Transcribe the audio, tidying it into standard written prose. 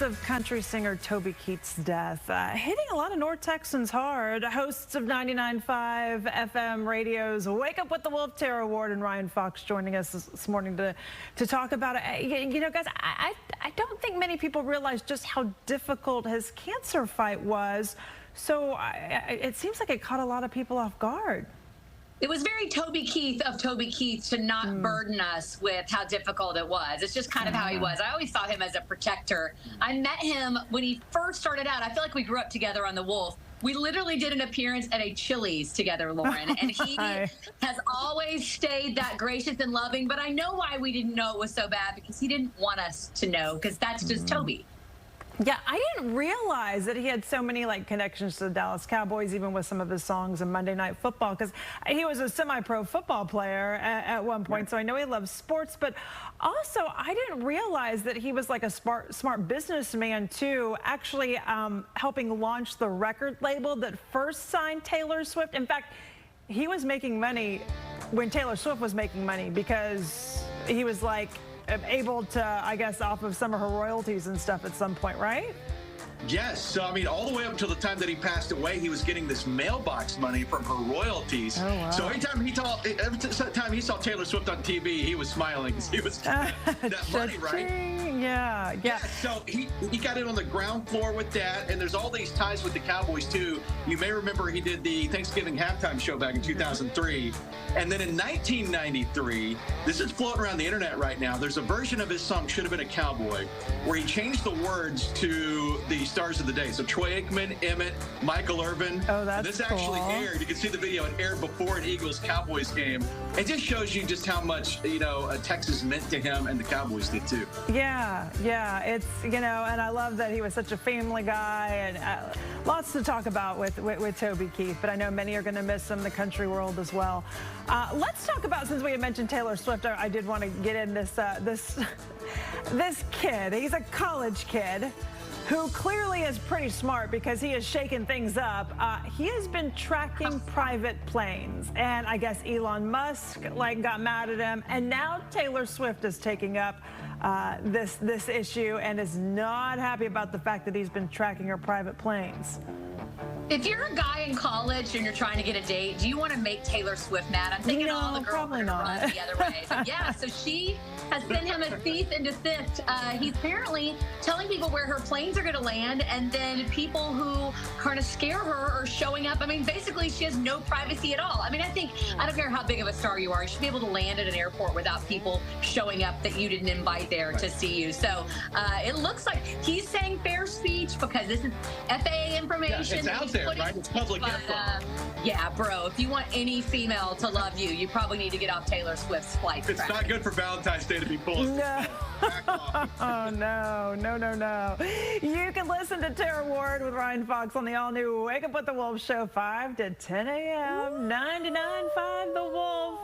news of country singer Toby Keith's death, hitting a lot of North Texans hard. Hosts of 99.5 FM radio's Wake Up with the Wolf Terror Award and Ryan Fox joining us this morning to talk about it. You know, guys, I don't think many people realize just how difficult his cancer fight was. So it seems like it caught a lot of people off guard. It was very Toby Keith of Toby Keith to not burden us with how difficult it was. It's just kind of how he was. I always saw him as a protector. I met him when he first started out. I feel like we grew up together on The Wolf. We literally did an appearance at a Chili's together, Lauren, and he has always stayed that gracious and loving. But I know why we didn't know it was so bad, because he didn't want us to know, because that's just Toby. Yeah, I didn't realize that he had so many connections to the Dallas Cowboys, even with some of his songs in Monday Night Football, because he was a semi-pro football player at one point, so I know he loves sports. But also, I didn't realize that he was like a smart businessman too, actually helping launch the record label that first signed Taylor Swift. In fact, he was making money when Taylor Swift was making money, because he was able to, I guess, off of some of her royalties and stuff at some point, right? Yes. So, I mean, all the way up to the time that he passed away, he was getting this mailbox money from her royalties. Oh, wow. So every time he saw Taylor Swift on TV, he was smiling. He was getting that money, right? Yeah. So he got in on the ground floor with that, and there's all these ties with the Cowboys too. You may remember he did the Thanksgiving halftime show back in 2003, and then in 1993, this is floating around the internet right now. There's a version of his song "Should Have Been a Cowboy" where he changed the words to the stars of the day. So Troy Aikman, Emmett, Michael Irvin. Oh, that's This actually aired. You can see the video. It aired before an Eagles-Cowboys game. It just shows you just how much, Texas meant to him, and the Cowboys did too. Yeah. It's, and I love that he was such a family guy, and lots to talk about with Toby Keith, but I know many are going to miss him in the country world as well. Let's talk about, since we had mentioned Taylor Swift, I did want to get in this kid. He's a college kid who clearly is pretty smart, because he has shaken things up. He has been tracking private planes, and I guess Elon Musk got mad at him, and now Taylor Swift is taking up this issue and is not happy about the fact that he's been tracking her private planes. If you're a guy in college and you're trying to get a date, do you want to make Taylor Swift mad? I'm thinking all the girls are run the other way. So she has sent him a cease and desist. He's apparently telling people where her planes are going to land, and then people who kind of scare her are showing up. I mean, basically, she has no privacy at all. I mean, I don't care how big of a star you are. You should be able to land at an airport without people showing up that you didn't invite there to see you. So it looks like he's saying fair speech, because this is FAA information. It's out there, right? It's public info. Yeah, bro, if you want any female to love you, you probably need to get off Taylor Swift's flight. It's not good for Valentine's Day to be pulling. No. Oh, no. You can listen to Terror Ward with Ryan Fox on the all-new Wake Up with the Wolf show, 5 to 10 a.m. 99.5 The Wolf.